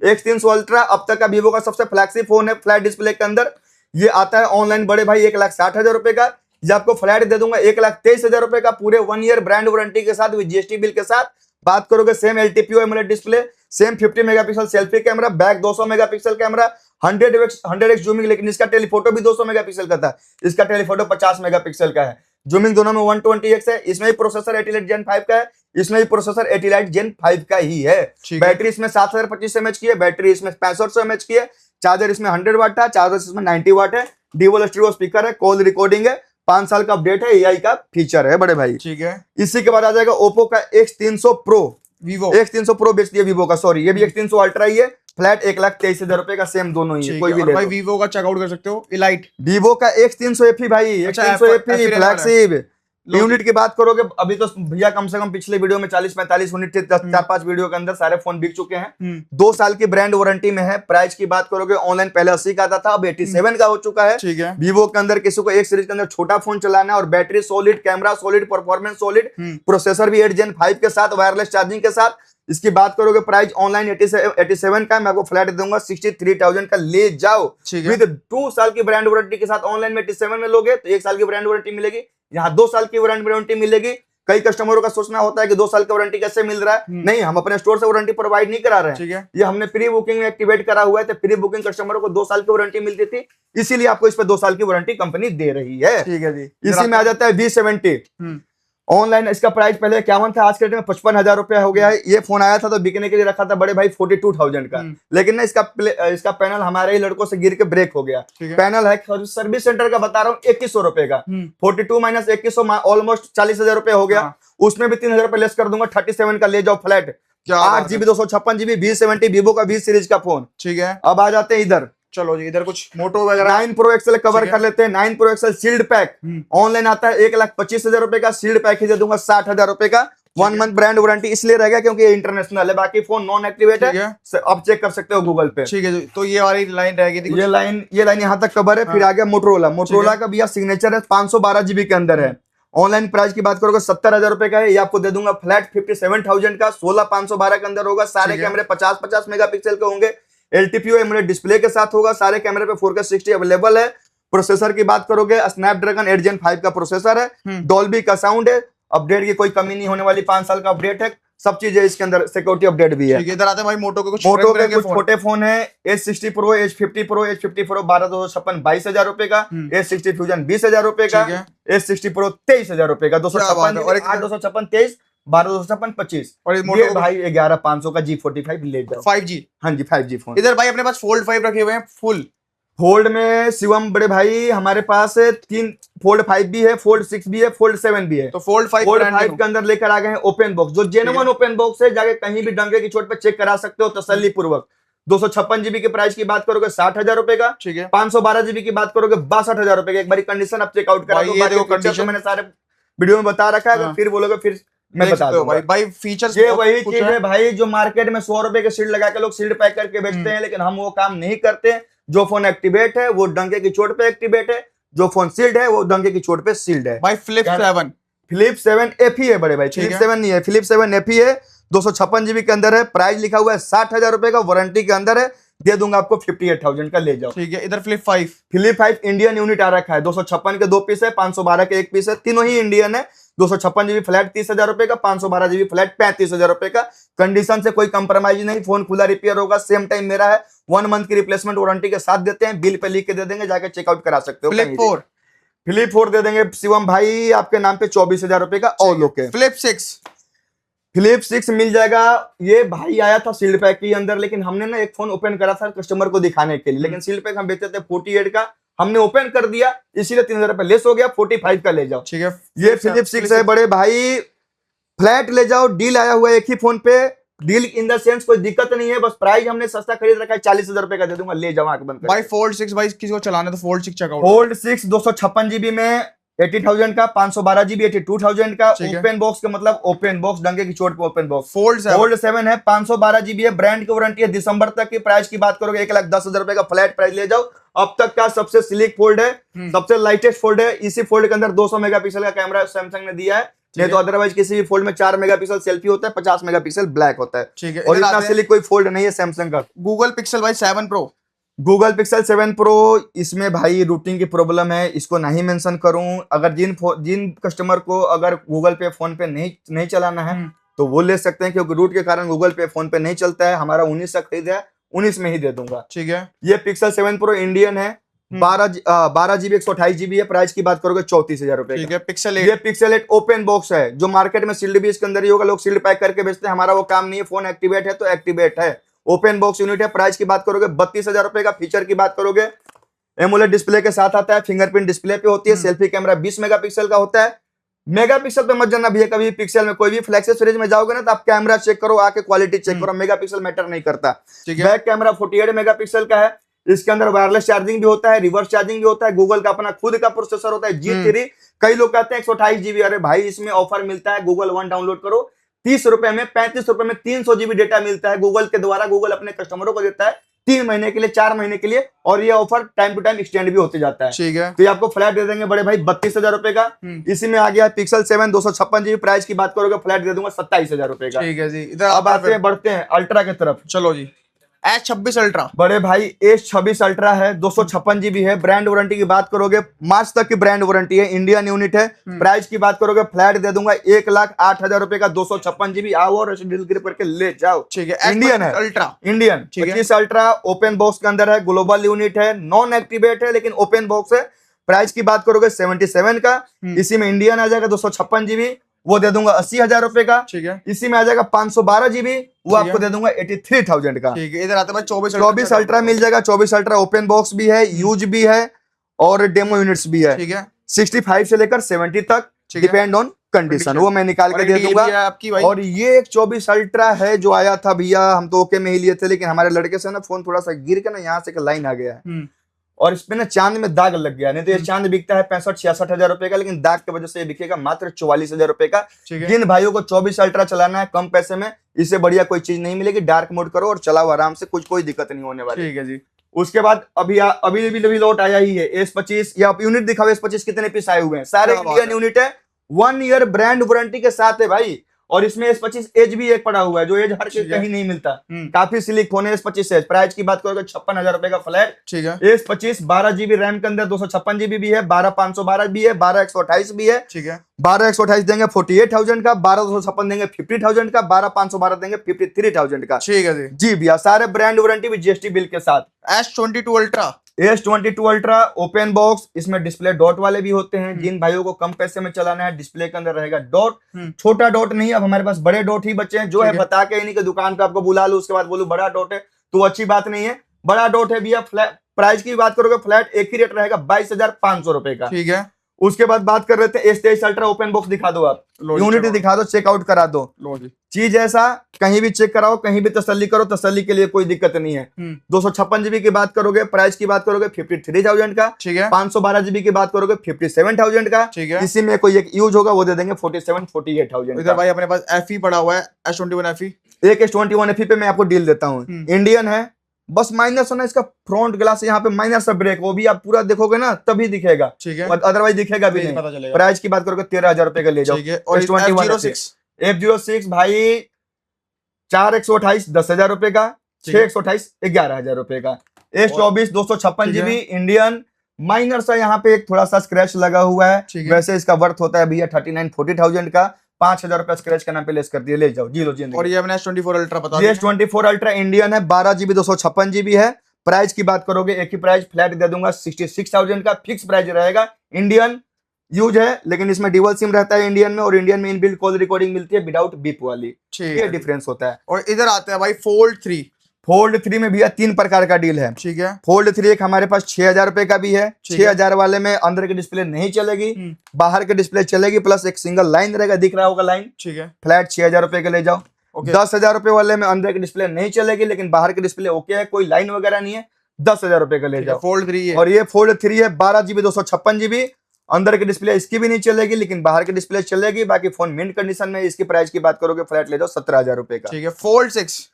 B: X300 अल्ट्रा अब तक का वीवो का सबसे फ्लैगशिप फोन है। फ्लैट डिस्प्ले के अंदर ये आता है ऑनलाइन बड़े भाई 1,60,000 रुपए का। ये आपको फ्लैट दे दूंगा 1,23,000 रुपए का, पूरे 1 ईयर ब्रांड वारंटी के साथ विद GST बिल के साथ। बात करोगे same LTPO AMOLED display, same 50 megapixel selfie camera, back 200 megapixel camera, 100x zooming, लेकिन इसका टेलीफोटो भी 200 मेगापिक्सल का था, इसका टेलीफोटो 50 मेगापिक्सल का है। जूमिंग दोनों में 120x है। इसमें भी प्रोसेसर 80 लाइट Gen 5 का है, इसमें भी प्रोसेसर 80 लाइट Gen 5 का ही है। बैटरी इसमें 7025 mAh की है, बैटरी इसमें 6500 mAh की है। चार्जर इसमें 100 वाट है, चार्जर इसमें 90 वाट है। ड्यूअल स्टीरियो स्पीकर है, कॉल रिकॉर्डिंग है, 5 साल का अपडेट है, AI का फीचर है बड़े भाई।
D: ठीक है।
B: इसी के बाद आ जाएगा ओप्पो का X300 pro.
D: Vivo
B: X300 pro बेच दिया वीवो का, सॉरी ये भी X300 अल्ट्रा ही है। फ्लैट 1,23,000 रुपए का, सेम दोनों ही है, कोई भी ले
D: भाई
B: लो।
D: वीवो का चेकआउट कर सकते हो। इलाइट
B: वीवो का X300 FE भाई, X300 FE फ्लैगशिप। यूनिट की बात करोगे, अभी तो भैया कम से कम पिछले वीडियो में 40-45 यूनिट थे, 4-5 वीडियो के अंदर सारे फोन बिक चुके हैं। 2 साल की ब्रांड वारंटी में है। प्राइस की बात करोगे ऑनलाइन पहले 80 का आता था, अब 87 का हो चुका है।
D: ठीक है।
B: वीवो के अंदर किसी को एक सीरीज के अंदर छोटा फोन चलाना है और battery solid, camera solid, performance solid, processor भी 8 Gen 5 के साथ, वायरलेस चार्जिंग के साथ। इसकी बात करोगे प्राइस ऑनलाइन 87 का, मैं आपको फ्लैट दूंगा 63,000 का, ले जाओ। विद 2 साल की ब्रांड वारंटी के साथ। ऑनलाइन में 87 में लोगे तो 1 साल की ब्रांड वारंटी मिलेगी, यहाँ 2 साल की ब्रांड वारंटी मिलेगी। कई कस्टमरों का सोचना होता है कि 2 साल की वारंटी कैसे मिल रहा है। नहीं, हम अपने स्टोर से वारंटी प्रोवाइड नहीं करा रहे हैं।
D: ठीक है।
B: ये हमने प्री बुकिंग में एक्टिवेट करा हुआ है, तो प्री बुकिंग कस्टमरों को 2 साल की वारंटी मिलती थी, इसीलिए आपको इस पर 2 साल की वारंटी कंपनी दे रही है।
D: ठीक है जी।
B: इसी में आ जाता है V70। ऑनलाइन इसका प्राइस पहले 51 था, आज के डेट में 55,000 रुपया हो गया है। ये फोन आया था तो बिकने के लिए रखा था बड़े भाई 42,000 का, लेकिन ना इसका पैनल हमारे ही लड़कों से गिर के ब्रेक हो गया। पैनल है सर्विस सेंटर का, बता रहा हूँ 2100 रुपए का। 42 माइनस 2100 ऑलमोस्ट 40,000 रुपए हो गया। उसमें भी 3,000 रुपए लेस कर दूंगा, 37 का ले जाओ flat. 8GB 256GB V70 Vivo का V सीरीज का फोन।
D: ठीक है।
B: अब आ जाते हैं इधर,
D: चलो जी, इधर कुछ मोटो वगैरह
B: 9 Pro XL कवर कर लेते हैं। 9 Pro XL sealed pack online आता है 1,25,000 रुपए का, सील्ड पैक ही दे दूंगा 60,000 रुपए का। 1 मंथ ब्रांड वारंटी इसलिए रहेगा क्योंकि ये इंटरनेशनल है, बाकी फोन नॉन एक्टिवेट है, आप चेक कर सकते हो गूगल पे।
D: ठीक है। तो ये वाली लाइन रहेगी,
B: ये लाइन यहाँ तक कवर है। फिर आ गया मोटरोला का भैया सिग्नेचर है, 512GB के अंदर है। ऑनलाइन प्राइस की बात करोगे 70,000 रुपए का है, ये आपको दे दूंगा फ्लैट 57,000 का, 16,512 के अंदर होगा। सारे कैमरे 50-50 मेगापिक्सल के होंगे। LTPO AMOLED डिस्प्ले के साथ होगा। सारे कैमरे पे 4K 60 अवेलेबल है। प्रोसेसर की बात करोगे स्नैपड्रैगन 8 Gen 5 का प्रोसेसर है। डॉल्बी का साउंड है। अपडेट की कोई कमी नहीं होने वाली, 5 साल का अपडेट है, सब चीजें इसके अंदर, सिक्योरिटी अपडेट भी है।
D: इधर आते हैं भाई मोटो के कुछ
B: छोटे फोन है। H60 Pro, H50 Pro, H50 Pro 12,256 22,000 रुपए का। H60 Fusion 20,000 रुपए का। H60 Pro 23,000 रुपए का। 256 और 8,256 23, 12,256 25। और ये भाई 11,500 का G45 ले जाओ।
D: 5G,
B: हाँ जी 5G फोन।
D: इधर भाई अपने पास फोल्ड 5 रखे हुए हैं फुल।
B: फोल्ड में शिवम बड़े भाई हमारे पास 3 फोल्ड 5 भी है, फोल्ड 6 भी है, फोल्ड 7 भी है।
D: तो फोल्ड 5
B: के अंदर लेकर आ गए हैं ओपन बॉक्स, जो जेन्युइन ओपन बॉक्स है, जाके कहीं भी डंके की चोट पे चेक करा सकते हो तसल्ली पूर्वक। 256GB की प्राइस की बात करोगे 60,000 रुपए का।
D: ठीक है।
B: 512GB की बात करोगे 62,000 रुपए का। एक बारी कंडीशन आप चेकआउट करा दो, कंडीशन मैंने सारे वीडियो में बता रखा है, अगर फिर बोलोगे फिर मैं बता दूंगा।
D: भाई फीचर्स
B: ये वही चीज है भाई जो मार्केट में 100 रुपए के शील्ड लगा के लोग शील्ड पैक करके बेचते हैं, लेकिन हम वो काम नहीं करते। जो फोन एक्टिवेट है वो डंके की चोट पे एक्टिवेट है, जो फोन सील्ड है वो डंके की चोट पे सील्ड है।
D: भाई फ्लिप
B: 7 FE है बड़े भाई, फ्लिप 7 नहीं है, फ्लिप 7 FE है। 256GB के अंदर है। प्राइस लिखा हुआ है 60,000 रुपए का, वारंटी के अंदर है। दे दूंगा आपको 58,000 का, ले जाओ।
D: ठीक है, इधर फ्लिप 5
B: फ्लिप 5 इंडियन यूनिट आ रखा है, 256 के 2 पीस है, 512 के 1 पीस है, तीनों ही इंडियन है। 256 जीबी फ्लैट 30,000 रुपए का, 512 जीबी फ्लैट 35,000 रुपए का। कंडीशन से कोई कंप्रोमाइज नहीं, फोन खुला रिपेयर होगा, सेम टाइम मेरा है, 1 मंथ की रिप्लेसमेंट वारंटी के साथ देते हैं, बिल पे लिख के दे देंगे, जाके चेकआउट करा सकते हो।
D: फ्लिप 4
B: फ्लिप 4 दे देंगे शिवम भाई आपके नाम पे 24,000 रुपए का ऑल ओके।
D: फ्लिप 6
B: फ्लिप 6 मिल जाएगा। ये भाई आया था सील्ड पैक के अंदर, लेकिन हमने ना एक फोन ओपन करा था कस्टमर को दिखाने के लिए, लेकिन सील्ड पैक हम बेचते थे 48 का, हमने ओपन कर दिया, इसीलिए 3,000 रुपए लेस हो गया, 45 का ले जाओ।
D: ठीक है,
B: ये फिलिप 6 है बड़े भाई, फ्लैट ले जाओ, डील आया हुआ है एक ही फोन पे, डील इन द सेंस कोई दिक्कत नहीं है, बस प्राइस हमने सस्ता खरीद रखा है, 40,000 रुपए का दे दूंगा, ले जाओ आंख बंद कर।
D: भाई फोल्ड 6 भाई किसी को चलाना है तो फोल्ड 6 चेकआउट।
B: फोल्ड 6 256 जीबी में 80,000 का, 512 जीबी 82,000 का,
D: ठीक है।
B: ओपन बॉक्स का मतलब ओपन बॉक्स, डंगे की चोट पे ओपन बॉक्स।
D: फोल्ड 7
B: फोल्ड 7 है, 512 जीबी है, ब्रांड की वारंटी है, दिसंबर तक की। प्राइस की बात करोगे 1,10,000 रुपए का फ्लैट प्राइस, ले जाओ। अब तक का सबसे स्लिक फोल्ड है, सबसे लाइटेस्ट फोल्ड है। इसी फोल्ड के अंदर 200 मेगापिक्सल का कैमरा सैमसंग ने दिया है, नहीं तो अदरवाइज किसी भी फोल्ड में 4 मेगापिक्सल सेल्फी होता है, 50 मेगापिक्सल ब्लैक होता है।
D: ठीक है,
B: और
D: इधर
B: इतना
D: आते हैं।
B: स्लिक कोई फोल्ड नहीं है सैमसंग का।
D: गूगल पिक्सल भाई 7 प्रो।
B: गूगल पिक्सल 7 प्रो, इसमें भाई रूटिंग की प्रॉब्लम है, इसको नहीं मेंशन करूं। अगर जिन कस्टमर को अगर गूगल पे फोन पे नहीं चलाना है तो वो ले सकते हैं, क्योंकि रूट के कारण गूगल पे फोन पे नहीं चलता है। हमारा 19 का खरीद है, 19 में ही दे दूंगा।
D: ठीक है,
B: ये पिक्सल 7 प्रो इंडियन है, 12 जीबी 128 जीबी है। प्राइस की बात करोगे 34,000 रुपए
D: ठीक
B: का।
D: है, पिक्सल
B: ये
D: 8
B: पिक्सल 8 ओपन बॉक्स है, जो मार्केट में सील्ड भी इसके अंदर ही होगा, लोग सील्ड पैक करके बेचते हैं, हमारा वो काम नहीं है। फोन एक्टिवेट है तो एक्टिवेट है, ओपन बॉक्स यूनिट है। प्राइस की बात करोगे 32,000 रुपए का। फीचर की बात करोगे एमोलेड डिस्प्ले के साथ आता है, फिंगरप्रिंट डिस्प्ले पे होती है, सेल्फी कैमरा 20 मेगापिक्सल का होता है। मेगापिक्सल पे मत जाना भैया, कभी पिक्सल में कोई भी फ्लैगशिप सीरीज में जाओगे ना तो आप कैमरा चेक करो, आके क्वालिटी चेक करो, मेगापिक्सल मैटर नहीं करता।
D: ठीक है,
B: बैक कैमरा 48 मेगापिक्सल का है, इसके अंदर वायरलेस चार्जिंग भी होता है, रिवर्स चार्जिंग भी होता है, गूगल का अपना खुद का प्रोसेसर होता है G3। कई लोग कहते हैं 128 जीबी, अरे भाई इसमें ऑफर मिलता है, गूगल वन डाउनलोड करो 30 रुपए में, 35 रुपए में 300 जीबी डेटा मिलता है गूगल के द्वारा। गूगल अपने कस्टमरों को देता है 3 महीने के लिए, 4 महीने के लिए, और ये offer time to time extend भी होते जाता है।
D: ठीक है,
B: तो ये आपको फ्लैट दे देंगे बड़े भाई 32,000 रुपए का। इसी में आ गया पिक्सल 7 256 जीबी। प्राइस की बात करोगे फ्लैट दे दूंगा 27,000 रुपए का।
D: ठीक है जी। इधर
B: अब
D: आता है
B: बढ़ते हैं अल्ट्रा की तरफ।
D: चलो जी, S26 अल्ट्रा।
B: बड़े भाई S26 अल्ट्रा है, 256 जीबी है। ब्रांड वारंटी की बात करोगे मार्च तक की ब्रांड वारंटी है, इंडियन यूनिट है। प्राइस की बात करोगे फ्लैट दे दूंगा 1,08,000 रुपए का, 256 जीबी। आओ और डील करके ले जाओ।
D: ठीक है,
B: इंडियन है,
D: अल्ट्रा।
B: इंडियन
D: ठीक है।
B: 25 अल्ट्रा ओपन बॉक्स के अंदर है, ग्लोबल यूनिट है, नॉन एक्टिवेट है लेकिन ओपन बॉक्स है। प्राइस की बात करोगे 77 का। इसी में इंडियन आ जाएगा 256 जीबी, वो दे दूंगा 80,000 रुपए का।
D: ठीक है,
B: इसी में आ जाएगा 512 जीबी, वो
D: ठीक
B: आपको
D: है।
B: दे दूंगा 83,000 का।
D: ठीक है, इधर आता है भाई
B: 24 अल्ट्रा मिल जाएगा। 24 अल्ट्रा ओपन बॉक्स भी है, यूज भी है और डेमो यूनिट्स भी है।
D: ठीक है,
B: 65 से लेकर 70 तक,
D: ठीक है।
B: डिपेंड ऑन कंडीशन, वो मैं निकाल के दे दूंगा।
D: आपकी भाई।
B: और ये एक 24 अल्ट्रा है जो आया था भैया, हम तो ओके में ही लिए थे, लेकिन हमारे लड़के से ना फोन थोड़ा सा गिर के ना यहाँ से लाइन आ गया है और इस पे ना चांद में दाग लग गया। नहीं तो ये चांद बिकता है 65-66 हजार रुपए का, लेकिन दाग की वजह से ये बिकेगा मात्र 44,000 रुपए का।
D: ठीक है,
B: जिन भाइयों को 24 अल्ट्रा चलाना है कम पैसे में, इससे बढ़िया कोई चीज नहीं मिलेगी। डार्क मोड करो और चलाओ आराम से, कोई दिक्कत नहीं होने वाली।
D: ठीक है जी।
B: उसके बाद अभी भी लौट आया ही है S25। या आप यूनिट दिखाओ, S25 कितने पीस आए हुए हैं, सारे
D: क्या बात
B: इंडियन यूनिट है, 1 ईयर ब्रांड वारंटी के साथ है भाई। और इसमें S25 एज भी एक पड़ा हुआ है, जो एज हर
D: ठीक है।
B: कहीं नहीं मिलता। काफी सिलिक फोन है S25 एज। प्राइस की बात करोगे 56,000 रुपए का फ्लैट।
D: ठीक है,
B: S25 12 जीबी रैम के अंदर, 256 जीबी भी है, 12/512 भी है, 12/128 भी है।
D: ठीक है,
B: 12/128 देंगे 48,000 का, 12/256 देंगे 50,000 का, 12/512 देंगे 53,000 का।
D: ठीक है जी।
B: जी भैया, सारे ब्रांड वारंटी भी GST बिल के साथ।
D: S22 ultra.
B: S22 ultra open box, इसमें डिस्प्ले डॉट वाले भी होते हैं। जिन भाइयों को कम पैसे में चलाना है, डिस्प्ले के अंदर रहेगा डॉट। छोटा डॉट नहीं, अब हमारे पास बड़े डॉट ही बचे हैं, जो है
D: ठीक है।
B: बता के इन्हीं के दुकान पे आपको बुला लो, उसके बाद बोलूं बड़ा डॉट है तो अच्छी बात नहीं है। बड़ा डॉट है भैया। प्राइस की बात करोगे फ्लैट एक ही रेट रहेगा 22,500 रुपए का।
D: ठीक है,
B: उसके बाद बात कर रहे थे S23 अल्ट्रा ओपन बॉक्स दिखा दो, आप
D: लो जी,
B: यूनिट
D: चलो।
B: दिखा दो, चेकआउट करा दो।
D: लो जी।
B: चीज ऐसा कहीं भी चेक कराओ, कहीं भी तसल्ली करो, तसल्ली के लिए कोई दिक्कत नहीं है। 256 जीबी की बात करोगे, प्राइस की बात करोगे 53,000 का।
D: ठीक है,
B: 512 जीबी की बात करोगे 57,000 का।
D: ठीक है।
B: इसी में कोई एक यूज होगा, वो दे देंगे 47-48,000
D: इधर
B: का।
D: भाई अपने पास FE पड़ा हुआ है, S21 FE।
B: एक S21 FE पे मैं आपको डील देता हूँ, इंडियन है। बस माइनस है ना इसका फ्रंट ग्लास, यहाँ पे माइनस ब्रेक, वो भी आप पूरा देखोगे ना तभी दिखेगा,
D: ठीक है,
B: अदरवाइज दिखेगा भी
D: नहीं पता
B: नहीं।
D: चलेगा।
B: प्राइस की बात करोगे 13,000 रुपए का ले जाओ।
D: ठीक है, और
B: S21
D: F06।
B: F06 भाई 4/128 10,000 रुपए का। छह 128 11,000 रुपए का। S24 256
D: ठीक है।
B: GB इंडियन, माइनर सा यहाँ पे एक थोड़ा सा स्क्रैच लगा हुआ है,
D: ठीक है।
B: वैसे इसका वर्थ होता है भैया 39-40,000 का। 5,000 रुपया स्क्रैच का नाम पे लेस कर दिए, ले जाओ जी लो जी।
D: और ये अपने S24 अल्ट्रा बता दिया।
B: S24 अल्ट्रा इंडियन है, 12 GB 256 GB है। प्राइस की बात करोगे एक ही प्राइस फ्लैट दे दूंगा 66,000 का, फिक्स प्राइस रहेगा। इंडियन यूज है, लेकिन इसमें डुअल सिम रहता है इंडियन में, और इंडियन में इनबिल्ट कॉल रिकॉर्डिंग मिलती है विदाउट बीप वाली,
D: ठीक
B: ये
D: है।
B: डिफरेंस होता है।
D: और इधर आते हैं भाई फोल्ड 3।
B: फोल्ड 3 में भैया 3 प्रकार का डील है।
D: ठीक है।
B: फोल्ड 3 एक हमारे पास 6,000 रुपए का भी है।
D: ठीक है।
B: 6,000 वाले में अंदर की डिस्प्ले नहीं चलेगी, बाहर की डिस्प्ले चलेगी, प्लस एक सिंगल लाइन रहेगा, दिख रहा होगा लाइन।
D: ठीक है।
B: फ्लैट 6,000 रुपए के ले जाओ।
D: ओके।
B: 10,000 रुपए वाले में अंदर की डिस्प्ले नहीं चलेगी, लेकिन बाहर की डिस्प्ले ओके है, कोई लाइन वगैरह नहीं है, 10,000 रुपए का ले जाओ।
D: फोल्ड 3 है।
B: और ये फोल्ड 3 है, 12 GB 256 GB, अंदर की डिस्प्ले इसकी भी नहीं चलेगी, लेकिन बाहर की डिस्प्ले चलेगी। बाकी फोन मिंट कंडीशन में। इसकी प्राइस की बात करोगे फ्लैट ले जाओ 17,000 रुपए का।
D: ठीक है। फोल्ड 6।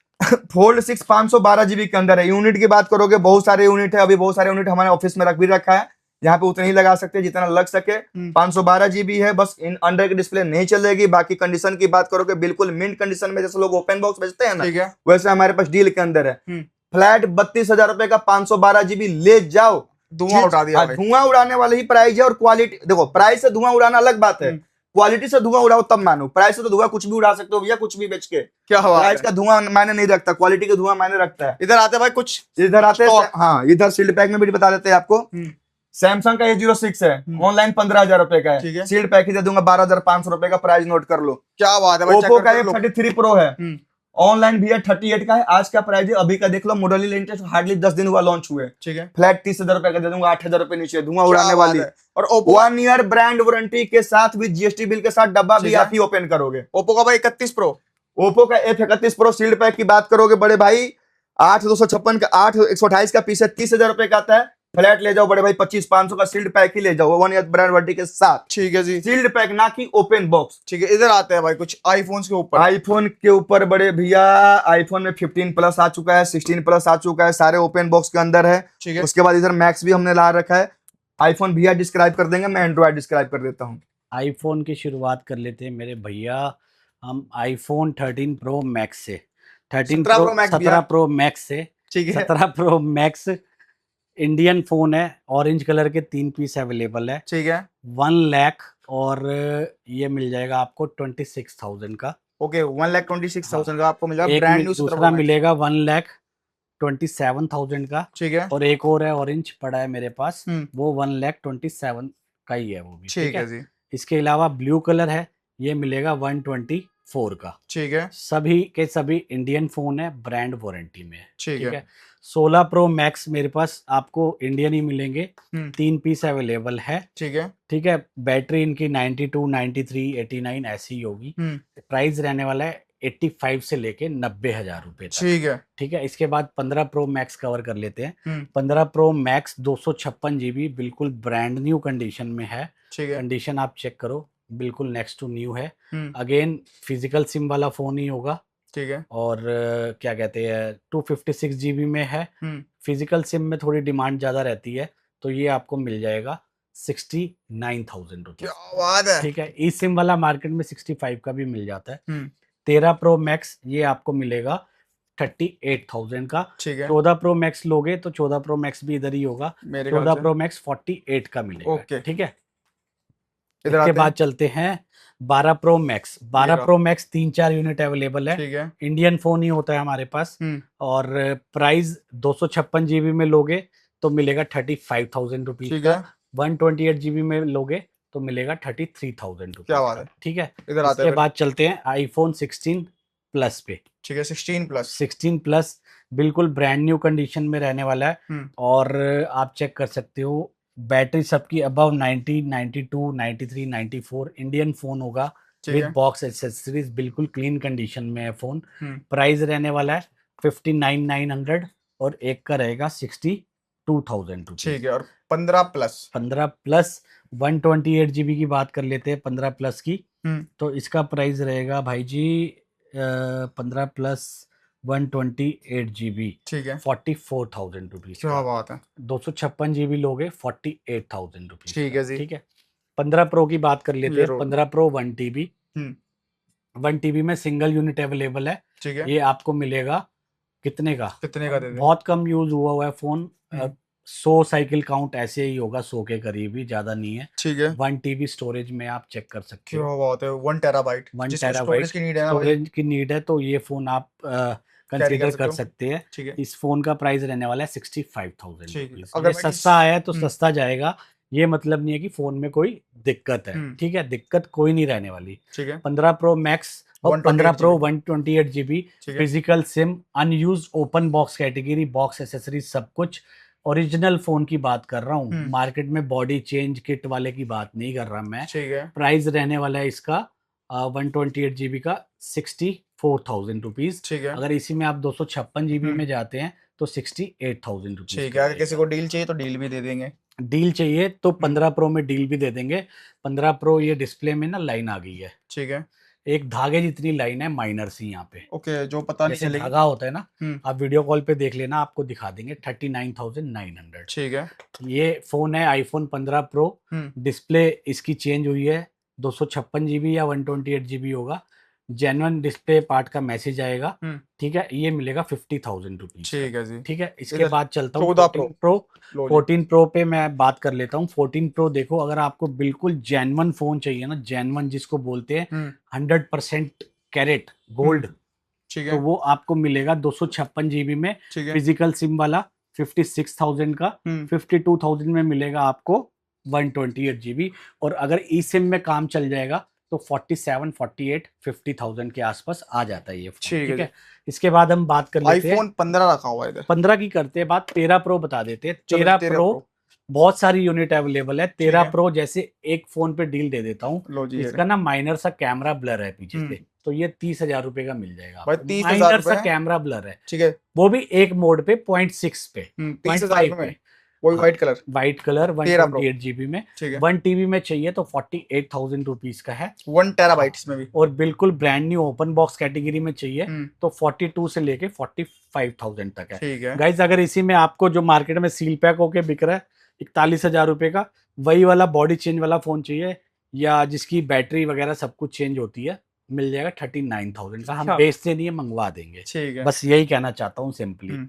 B: फोल्ड 6 512 GB के अंदर है। यूनिट की बात करोगे बहुत सारे यूनिट है, अभी बहुत सारे यूनिट हमारे ऑफिस में रख भी रखा है, यहाँ पे उतने ही लगा सकते हैं जितना लग सके। 512 GB है, बस इन अंडर की डिस्प्ले नहीं चलेगी। बाकी कंडीशन की बात करोगे बिल्कुल मिंट कंडीशन में, जैसे लोग ओपन बॉक्स बेचते हैं ना,
D: ठीक है।
B: वैसे हमारे पास डील के अंदर है। फ्लैट 32,000 रुपए का 512 GB ले जाओ।
D: धुआं उठा दिया भाई।
B: धुआं उड़ाने वाले ही प्राइस है। और क्वालिटी देखो, प्राइस से धुआं उड़ाना अलग बात है, क्वालिटी से धुआं उड़ाओ तब मानो। प्राइस से तो धुआं कुछ भी उड़ा सकते हो भैया, कुछ भी बेच के।
D: क्या हुआ?
B: प्राइस का धुआं मायने नहीं रखता, क्वालिटी का धुआं मायने रखता है।
D: इधर आते हैं भाई कुछ
B: इधर आते हैं,
D: Stock।
B: हाँ इधर सील्ड पैक में भी बता देते हैं आपको। सैमसंग का A06 है, ऑनलाइन 15,000 रुपए का
D: ठीक
B: है,
D: है।
B: सील्ड पैक ही दे दूंगा 12,500 रुपए का, प्राइस नोट कर लो।
D: क्या बात है भाई।
B: ओप्पो
D: check
B: का
D: कर लो।
B: F33 Pro है, ऑनलाइन भैया 38 का है, आज का प्राइस है अभी का देख लो, मॉडल लेटेस्ट हार्डली 10 दिन हुआ लॉन्च हुए।
D: ठीक है।
B: फ्लैट 30,000 रुपए का दे दूंगा, 8,000 रुपए नीचे, धुआं
D: क्या
B: उड़ाने
D: बात
B: वाली।
D: है। और ओप्पो
B: 1 ईयर ब्रांड वारंटी के साथ भी GST बिल के साथ डब्बा भी
D: ठीक है।
B: आप ही ओपन करोगे।
D: ओप्पो का भाई 31 प्रो।
B: ओप्पो का F31 Pro सील्ड पैक की बात करोगे बड़े भाई, 8,256 का 8,128 का पीस है, 30,000 रुपए का आता है। फ्लैट ले जाओ बड़े भाई 25,500 का सील्ड पैक ही ले जाओ, 1 ईयर ब्रांड वारंटी के साथ।
D: ठीक है जी।
B: सील्ड पैक ना कि ओपन बॉक्स।
D: ठीक है। इधर आते हैं भाई कुछ आईफोन्स के ऊपर।
B: आईफोन के ऊपर बड़े भैया, आईफोन में 15 प्लस आ चुका है, 16 प्लस आ चुका है, सारे ओपन बॉक्स के अंदर है।
D: ठीक है।
B: उसके बाद इधर मैक्स भी हमने ला रखा है। आईफोन भैया डिस्क्राइब कर देंगे, मैं एंड्रॉइड डिस्क्राइब कर देता हूँ।
A: आईफोन की शुरुआत कर लेते हैं मेरे भैया हम आईफोन 13 प्रो मैक्स से।
D: 17 Pro Max भी
A: 17
D: है।
A: प्रो मैक्स से।
D: ठीक है।
A: 17 प्रो मैक्स इंडियन फोन है, ऑरेंज कलर के 3 पीस अवेलेबल है,
D: ठीक है।
A: 1 लाख, और ये मिल जाएगा आपको 26,000 का।
D: ओके 1,26,000 का आपको मिला
A: एक
D: ब्रांड न्यू।
A: दूसरा मिलेगा 1,27,000 का,
D: ठीक है।
A: और एक और है ऑरेंज पड़ा है मेरे पास, वो 1,27,000 का ही है वो भी।
D: ठीक है जी।
A: इसके अलावा ब्लू कलर है, ये मिलेगा 124 का।
D: ठीक है।
A: सभी के सभी इंडियन फोन है, ब्रांड वारंटी में है।
D: ठीक है।
A: 16 प्रो मैक्स मेरे पास आपको इंडियन ही मिलेंगे, 3 पीस अवेलेबल है।
D: ठीक है।
A: ठीक है। बैटरी इनकी 92, 93, 89 ऐसी ही होगी। प्राइस रहने वाला है 85 से लेके 90,000 रुपए तक।
D: ठीक है।
A: ठीक है। इसके बाद 15 प्रो मैक्स कवर कर लेते हैं। 15 प्रो मैक्स 256 GB बिल्कुल ब्रांड न्यू कंडीशन में है।
D: ठीक है।
A: कंडीशन आप चेक करो, बिल्कुल नेक्स्ट टू न्यू है। अगेन फिजिकल सिम वाला फोन ही होगा।
D: ठीक है।
A: और क्या कहते हैं 256 GB में है। फिजिकल सिम में थोड़ी डिमांड ज़्यादा रहती है, तो ये आपको मिल जाएगा 69,000 रुपये।
D: क्या बात है।
A: ठीक है। ई सिम वाला मार्केट में 65 का भी मिल जाता है। 13 प्रो मैक्स ये आपको मिलेगा 38,000 का।
D: ठीक है।
A: 14 प्रो मैक्स लोगे तो 14 प्रो मैक्स भी इधर ही होगा,
D: मेरे
A: 14 प्रो मैक्स 48 का मिलेगा।
D: ओके।
A: ठीक है।
D: इधर
A: इसके
D: आते
A: बाद चलते हैं 12 प्रो मैक्स। 12
D: रहा।
A: प्रो मैक्स 3-4 यूनिट अवेलेबल है।
D: ठीक है।
A: इंडियन फोन ही होता है हमारे पास, और प्राइस 256 GB में लोगे तो मिलेगा 35,000 रुपीज
D: ठीक
A: का।
D: है।
A: 128 GB में लोगे तो मिलेगा 33,000 रुपीज।
D: क्या बात है।
A: ठीक है।
D: इधर आते
A: इसके
D: हैं
A: बाद चलते हैं आईफोन 16 प्लस पे।
D: ठीक है। 16 प्लस।
A: 16 प्लस बिल्कुल ब्रांड न्यू कंडीशन में रहने वाला है, और आप चेक कर सकते हो बैटरी सबकी अबव 90, 92, 93, 94। इंडियन फोन होगा विद बॉक्स एक्सेसरीज, बिल्कुल क्लीन कंडीशन में है फोन। प्राइस रहने वाला है 59,900, और एक का रहेगा 62,000 रुपीज।
D: ठीक है। और 15 प्लस।
A: 15 प्लस 128 GB की बात कर लेते हैं 15 प्लस की, तो इसका प्राइस रहेगा भाई जी 15 प्लस 128 GB,
D: ठीक है।
A: 44,000 रुपीज।
D: क्या बात है।
A: 256 GB लोगे 48,000 रुपीज।
D: ठीक है जी।
A: ठीक है। 15 प्रो की बात कर लेते हैं। 15 प्रो 1 TB, 1 TB में सिंगल यूनिट अवेलेबल है।
D: ठीक है।
A: ये आपको मिलेगा कितने का?
D: कितने का दे दें?
A: बहुत कम यूज हुआ है फोन, 100 साइकिल काउंट ऐसे ही होगा, 100 के करीब ही, ज्यादा नहीं है।
D: ठीक है।
A: 1 TB स्टोरेज में आप चेक कर सकते
D: क्या
A: हो।
D: बात है, 1 टेराबाइट।
A: 1
D: जिसको
A: टेराबाइट
D: स्टोरेज की नीड है ना भाई,
A: स्टोरेज की नीड है तो ये फोन आप
D: कैरी
A: कंसीडर
D: कर
A: कर
D: सकते हो।
A: सकते हैं।
D: ठीक है।
A: इस फोन का प्राइस रहने वाला है 65,000
D: ठीक है।
A: रुपीज।
D: अगर
A: ये
D: मैं
A: सस्ता है तो
D: हम्म।
A: सस्ता जाएगा, ये मतलब नहीं है कि फोन में कोई दिक्कत है। ठीक है, दिक्कत कोई नहीं रहने वाली।
D: ठीक है।
A: 15 प्रो मैक्स और 15
D: 128
A: प्रो
D: GB।
A: 128 GB,
D: ठीक है।
A: Physical SIM, unused open box category, box accessories सब कुछ। ओरिजिनल फोन की बात कर रहा हूँ, मार्केट में बॉडी चेंज किट वाले की बात नहीं कर रहा मैं।
D: ठीक है।
A: प्राइस रहने वाला है इसका 128 GB का 64,000 रुपीज।
D: ठीक है।
A: अगर इसी में आप 256 GB में जाते हैं तो 68,000 रुपीज।
D: ठीक है। अगर किसी को डील चाहिए तो डील भी दे देंगे।
A: डील चाहिए तो 15 प्रो में डील भी दे देंगे। 15 प्रो ये डिस्प्ले में ना लाइन आ गई है,
D: ठीक है।
A: एक धागे जितनी लाइन है माइनर सी यहाँ पे।
D: ओके, जो पता नहीं
A: जैसे
D: चलेगी।
A: धागा होता है ना,
D: हम्म।
A: आप वीडियो कॉल पे देख लेना, आपको दिखा देंगे 39,900।
D: ठीक है।
A: ये फोन है आईफोन 15 प्रो। डिस्प्ले इसकी चेंज हुई है, 256 GB या 128 GB होगा। जेन्युइन डिस्प्ले पार्ट का मैसेज आएगा। ठीक है, ये मिलेगा 50,000 रुपीज।
D: ठीक है जी।
A: ठीक है, इसके
D: इधर
A: बाद चलता हूँ
D: 14
A: 14 प्रो।
D: लो जी।
A: 14 प्रो पे मैं बात कर लेता हूँ। 14 प्रो देखो, अगर आपको बिल्कुल जेन्युइन फोन चाहिए ना, जेन्युइन जिसको बोलते हैं 100% कैरेट गोल्ड,
D: ठीक
A: तो
D: है।
A: वो आपको मिलेगा 256 GB में,
D: ठीक है।
A: फिजिकल सिम वाला 56,000 का। 52,000 में मिलेगा आपको 128 GB। और अगर ई सिम में काम चल जाएगा तो 47, 48, 50,000 के आसपास आ जाता है ये फोन।
D: ठीक है
A: ठीक है, इसके बाद हम बात कर लेते हैं
D: आईफोन 15 रखा हुआ है इधर।
A: 15 की करते हैं बात। 13 प्रो बता देते हैं।
D: चलो
A: 13
D: 13
A: प्रो
D: Pro।
A: बहुत सारी यूनिट अवेलेबल है। 13
D: है।
A: प्रो जैसे एक फोन पे डील दे देता हूँ,
D: लो जी, ये
A: इसका ना माइनर सा कैमरा ब्लर है पीछे से, तो ये 30,000 रुपए का मिल जाएगा
D: भाई,
A: आपको।
D: 30,000
A: माइनर
D: रुपए
A: सा
D: है?
A: कैमरा ब्लर है,
D: ठीक है।
A: वो भी एक मोड पे 0.6 पे,
D: 30,000
A: 0.5
D: में
A: पे।
D: वही
A: हाँ,
D: white colour.
A: White colour
D: 13 Pro।
A: 128 GB में।
D: ठीक है।
A: 1 TB में चाहिए तो 48,000 रुपीज का है।
D: 1 टेराबाइट इसमें भी।
A: और बिल्कुल brand new open box category में चाहिए तो 42 से लेके 45,000 तक है।
D: ठीक है।
A: गाइज, अगर इसी में आपको जो मार्केट में सील पैक होके बिक रहा है 41,000 रुपए का, वही वाला बॉडी चेंज वाला फोन चाहिए या जिसकी बैटरी वगैरह सब कुछ चेंज होती है, मिल जाएगा 39,000 का। हम बेचते नहीं है, मंगवा देंगे।
D: ठीक है।
A: बस यही कहना चाहता हूँ सिंपली।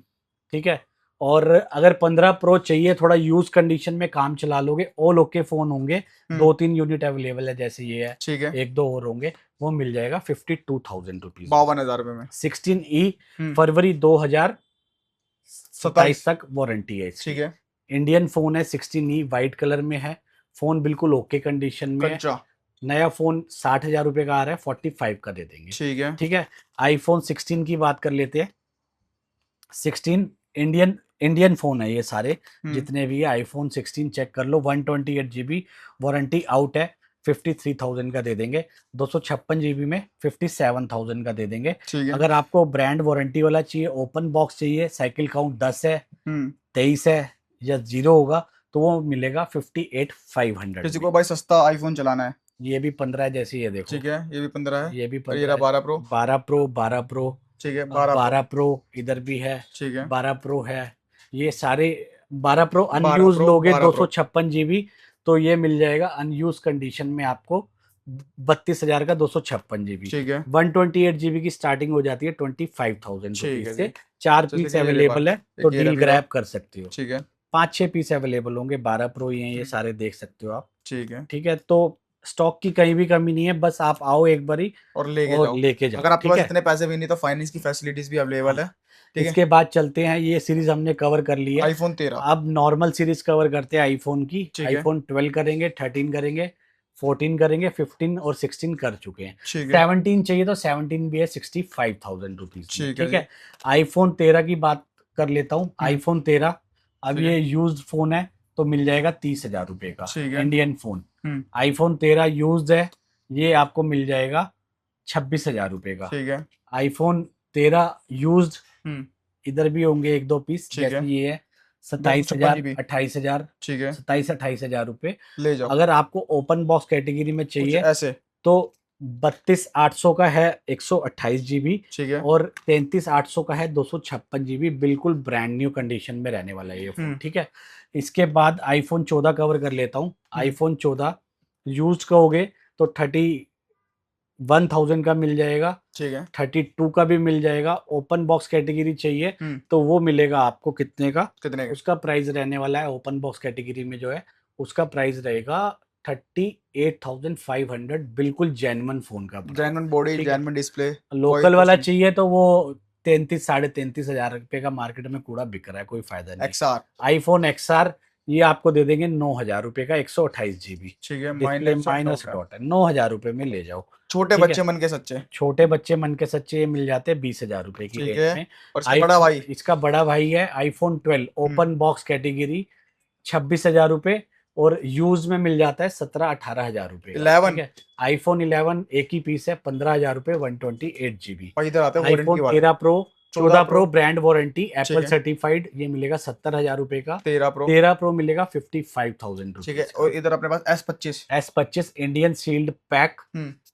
A: ठीक है, और अगर 15 प्रो चाहिए, थोड़ा यूज कंडीशन में काम चला लोगे, ऑल ओके फोन होंगे, 2-3 यूनिट अवेलेबल है, जैसे ये है,
D: ठीक है।
A: 1-2 और होंगे, वो मिल जाएगा 52,000 रुपीज।
D: 52,000 रुपए में।
A: 16E फरवरी 2027 तक वारंटी है इसकी।
D: ठीक है।
A: इंडियन फोन है, 16E व्हाइट कलर में है। फोन बिल्कुल ओके कंडीशन में है।
D: कच्चा।
A: नया फोन 60,000 रुपए का आ रहा है, 45 का दे देंगे।
D: ठीक है।
A: ठीक है, आईफोन 16 की बात कर लेते हैं। 16 इंडियन फोन है ये सारे, जितने भी है आईफोन 16 चेक कर लो। 128 GB वारंटी आउट है, 53,000 का दे देंगे। 256 GB में 57,000 का दे देंगे।
D: ठीक है।
A: अगर आपको ब्रांड वारंटी वाला चाहिए, ओपन बॉक्स चाहिए, साइकिल काउंट 10 है, 23 है या 0 होगा, तो वो मिलेगा 58,500।
D: किसी को भाई सस्ता आईफोन चलाना है,
A: ये भी 15 है, जैसे ये देखो।
D: ठीक है, ये भी 15 है।
A: ये भी
D: और ये रहा 12 प्रो।
A: 12 प्रो, 12 प्रो,
D: ठीक है। 12
A: प्रो इधर भी है।
D: ठीक है।
A: 12 प्रो है, ये सारे 12 प्रो
D: 12
A: अनयूज
D: Pro,
A: लोगे
D: 12 Pro।
A: 256 GB, तो ये मिल जाएगा अनयूज कंडीशन में आपको 32,000 का 256 GB।
D: ठीक है।
A: 128 GB की स्टार्टिंग हो जाती है 25,000
D: ठीक है
A: रुपीज
D: जी।
A: से। 4
D: जैसे
A: पीस
D: कि ये
A: अवेलेबल है,
D: एक
A: तो
D: ये
A: डील
D: रहा।
A: ग्रैब कर सकते हो।
D: ठीक है।
A: 5-6 पीस अवेलेबल होंगे। 12 प्रो ही हैं ये सारे, देख सकते हो आप।
D: ठीक है।
A: ठीक है, तो स्टॉक की कहीं भी कमी नहीं है, बस आप आओ एक बारी
D: और लेके
A: और
D: जाओ।
A: लेके जाओ।
D: अगर आपके
A: ठीक
D: पास
A: है,
D: इतने पैसे भी नहीं तो फाइनेंस की फैसिलिटीज भी अवेलेबल है। ठीक है।
A: इसके बाद चलते हैं, ये सीरीज हमने कवर कर ली है।
D: आईफोन 13।
A: अब नॉर्मल सीरीज कवर करते हैं आईफोन की।
D: ठीक है।
A: आईफोन 12 करेंगे, 13 करेंगे, 14 करेंगे, 15 और 16 कर चुके हैं।
D: ठीक है।
A: 17 चाहिए तो 17 भी है 65,000 रुपीज।
D: ठीक है
A: ठीक है, आईफोन 13 की बात कर लेता हूँ। आईफोन 13 अब
D: ठीक
A: ये
D: है।
A: यूज्ड फोन है, तो मिल जाएगा 30,000 रुपए का
D: ठीक है।
A: Indian phone. आईफोन 13 यूज्ड है, ये आपको मिल जाएगा 26,000 रुपए का।
D: ठीक है।
A: आईफोन 13 यूज्ड इधर भी होंगे 1-2 पीस,
D: ठीक है।
A: जैसे ये है
D: 256
A: 27,000,
D: GB।
A: 28,000,
D: ठीक है।
A: 27-28,000 रुपए।
D: ले जाओ।
A: अगर आपको ओपन बॉक्स कैटेगरी में
D: कुछ
A: चाहिए
D: ऐसे।
A: तो 32,800 का है 128 GB,
D: ठीक है।
A: और 33,800 का है 256 GB। बिल्कुल ब्रांड न्यू कंडीशन में रहने वाला है ये फोन। ठीक है, इसके बाद आईफोन 14 कवर कर लेता हूँ। आईफोन 14 यूज कहोगे तो 1000 का मिल जाएगा,
D: ठीक है
A: 32 का भी मिल जाएगा। ओपन बॉक्स कैटेगरी चाहिए तो वो मिलेगा आपको कितने का,
D: कितने का?
A: उसका प्राइस रहने वाला है ओपन बॉक्स कैटेगरी में जो है उसका प्राइस रहेगा 38,500, बिल्कुल जेन्युइन फोन का।
D: जेन्युइन बॉडी,
A: ठीक है।
D: Genuine display.
A: लोकल वाला चाहिए तो वो 33 साढ़े 33,000 रुपए का मार्केट में कूड़ा बिक रहा है, कोई फायदा नहीं।
D: XR
A: आईफोन XR ये आपको दे देंगे 9,000 रुपए का, 128 GB
D: ठीक है,
A: डिस्प्ले माइनस डॉट है, 9,000 रुपए में ले जाओ।
D: छोटे
A: ठीक है।
D: बच्चे मन के सच्चे।
A: छोटे बच्चे मन के सच्चे ये मिल जाते हैं 20,000 रुपए की
D: ठीक
A: रेंज
D: है।
A: में।
D: और इसका बड़ा भाई
A: इसका बड़ा भाई है आईफोन 12 ओपन बॉक्स कैटेगरी 26,000 रुपए, और यूज में मिल जाता है 17-18,000 रुपए।
D: 11
A: आईफोन 11 एक ही पीस है 15,000 रुपए 128 GB।
D: और इधर आते हैं
A: आईफोन
D: वारंटी वाले।
A: 13 प्रो 14 प्रो ब्रांड वारंटी
D: ठीक
A: एप्पल
D: है।
A: सर्टिफाइड, ये मिलेगा 70,000 रुपए का।
D: 13 प्रो
A: मिलेगा 55,000
D: ठीक है।
A: रुपए।
D: और इधर अपने पास S25
A: S25 Indian sealed pack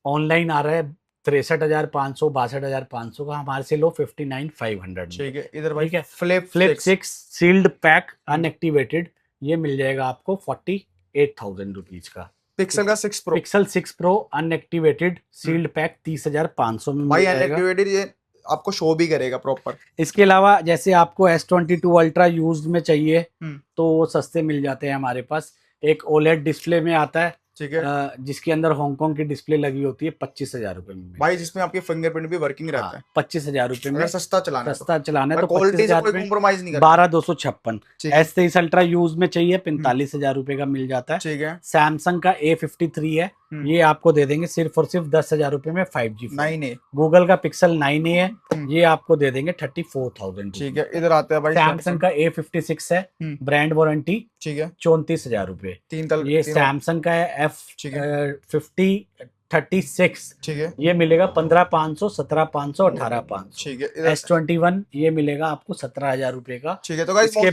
A: online आ रहा है 63,500 62,500 का, हमारे से लो 59,500
D: ठीक है। इधर भाई
A: ठीक है।
D: Flip
A: flip 6 sealed pack unactivated ये मिल जाएगा आपको 48,000 रुपीज का।
D: पिक्सल का 6 pro
A: Pixel 6 pro unactivated sealed pack 30,500 में
D: भाई
A: मिल जाएगा।
D: अनएक्टिवेटेड ये आपको शो भी करेगा प्रॉपर।
A: इसके अलावा जैसे आपको S22 अल्ट्रा यूज में चाहिए तो वो सस्ते मिल जाते हैं हमारे पास। एक OLED डिस्प्ले में आता है
D: ठीक है
A: जिसके अंदर हांगकांग की डिस्प्ले लगी होती है 25,000 रुपए में
D: भाई, जिसमें आपकी फिंगरप्रिंट भी वर्किंग रहता है।
A: 25,000 रुपए में
D: अगर सस्ता चलाना है तो।
A: सस्ता चलाना है तो
D: क्वालिटी से
A: 25,000
D: कोई
A: रुपए
D: कॉम्प्रोमाइज नहीं करना।
A: 12,256।
D: ठीक है।
A: S23 अल्ट्रा यूज में चाहिए 45,000 रुपए का मिल जाता है।
D: ठीक है।
A: सैमसंग का A53 है ये आपको दे देंगे सिर्फ और सिर्फ 10,000 रुपए में 5G।
D: 9A
A: गूगल का पिक्सल 9A है ये आपको दे देंगे 34,000।
D: ठीक है। इधर आते हैं भाई
A: सैमसंग का A56 है ब्रांड वारंटी
D: ठीक है
A: 34,000 रुपए। ये सैमसंग का है F5036
D: ठीक है
A: ये मिलेगा 15,500 17,500 18,500।
D: ठीक है। इधर
A: S21 ये मिलेगा आपको 17,000 रुपए का।
D: ठीक है। तो गाइस
A: इसके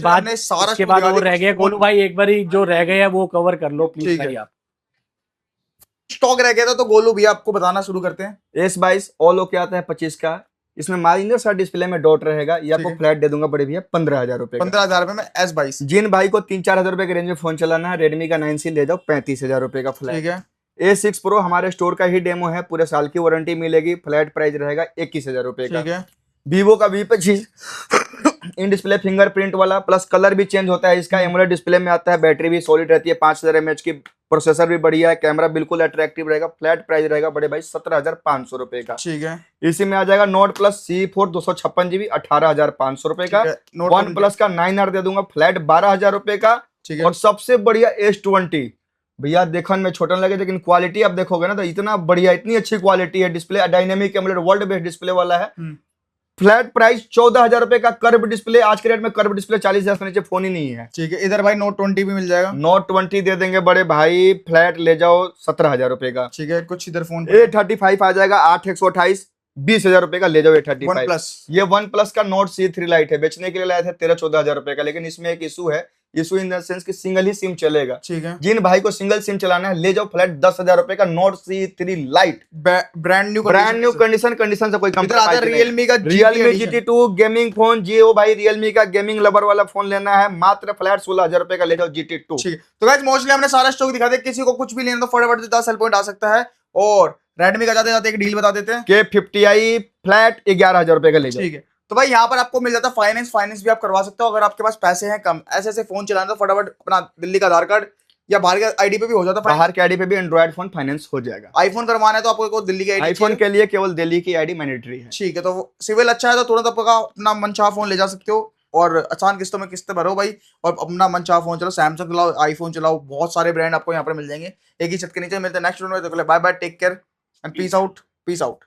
A: बाद वो रह गया गोलू भाई, एक बार जो रह गया वो कवर कर लो प्लीज भाई आप।
D: स्टॉक रह गया था तो गोलू भैया आपको बताना शुरू करते हैं।
B: S22 ऑल ओके आता है 25 का, इसमें माइनर सा डिस्प्ले में डॉट रहेगा, ये आपको फ्लैट दे दूंगा बड़े भैया 15,000 रुपए।
D: 15,000 रुपए में S22।
B: जिन भाई को 3-4 हजार रुपए के रेंज में फोन चलाना है रेडमी का 9C ले जाओ 35,000 रुपए का फ्लैट।
D: ठीक है।
B: A6 प्रो हमारे स्टोर का ही डेमो है, पूरे साल की वारंटी मिलेगी, फ्लैट प्राइस रहेगा 21,000 रुपए का।
D: ठीक है।
B: वीवो का V25 इन डिस्प्ले फिंगरप्रिंट वाला, प्लस कलर भी चेंज होता है इसका, एमोलेड डिस्प्ले में आता है, बैटरी भी सॉलिड रहती है 5000 mAh की, प्रोसेसर भी बढ़िया है, कैमरा बिल्कुल अट्रैक्टिव रहेगा, फ्लैट प्राइस रहेगा बड़े भाई 17,500 रुपए का।
D: ठीक है।
B: इसी में आ जाएगा नोट प्लस C4 256GB 18,500 रुपए का। वन प्लस का 9R दे दूंगा फ्लैट 12,000 रुपए का।
D: ठीक है।
B: और सबसे बढ़िया S20 भैया देखने में छोटा लगे लेकिन क्वालिटी आप देखोगे ना तो इतना बढ़िया, इतनी अच्छी क्वालिटी है, display dynamic AMOLED world best display वाला है। फ्लैट प्राइस 14,000 रुपए का, कर्व डिस्प्ले, आज के रेट में कर्व डिस्प्ले 40,000 से नीचे फोन ही नहीं है।
D: ठीक है। इधर भाई नोट 20 भी मिल जाएगा।
B: नोट 20 दे देंगे बड़े भाई, फ्लैट ले जाओ 17,000 रुपए का।
D: ठीक है। कुछ इधर फोन
B: A35 आ जाएगा 8/128 20,000 रुपए का, ले जाओ A35।
D: वन प्लस
B: ये वन प्लस का नोट C3 लाइट है, बेचने के लिए लाए थे 13-14,000 रुपए का, लेकिन इसमें एक इशू है, इशू इन द सेंस कि सिंगल ही सिम चलेगा।
D: ठीक है।
B: जिन भाई को सिंगल सिम चलाना है ले जाओ फ्लैट 10,000 रुपए का note C3 light,
D: brand new
B: condition से कोई कंप्रोमाइज नहीं।
D: रियलमी का
B: रियलमी GT2 गेमिंग फोन, जियो भाई रियलमी का गेमिंग लवर वाला फोन लेना है, मात्र फ्लैट 16,000 रुपए का ले जाओ GT2।
D: ठीक है। तो गाइस मोस्टली हमने सारा स्टॉक दिखा दिया, किसी को कुछ भी लेना तो फटाफट 10 सेल पॉइंट आ सकता है। और रेडमी का जाते जाते एक डील बता देते हैं
B: के 50i फ्लैट 11,000 रुपए का ले जाओ।
D: ठीक है। तो भाई यहाँ पर आपको मिल जाता है फाइनेंस भी आप करवा सकते हो अगर आपके पास पैसे हैं कम। ऐसे फोन चलाना तो फटाफट अपना दिल्ली का आधार कार्ड या बाहर के आईडी पे भी हो जाता है,
B: बाहर के आईडी पे भी एंड्रॉइड फोन फाइनेंस हो जाएगा।
D: आईफोन करवाना है तो आपको दिल्ली की आईडी,
B: आईफोन के लिए केवल दिल्ली की आईडी मैंडेटरी है।
D: ठीक है। तो सिविल अच्छा है तो तुरंत आपका अपना मनचाहा फोन ले जा सकते हो और आसान किस्तों में किस्तें भरो भाई और अपना मनचाहा फोन चलाओ, सैमसंग चलाओ, आईफोन चलाओ, बहुत सारे ब्रांड आपको यहाँ पर मिल जाएंगे एक ही छत के नीचे। मिलते हैं नेक्स्ट वीडियो में, bye bye, take care and peace out.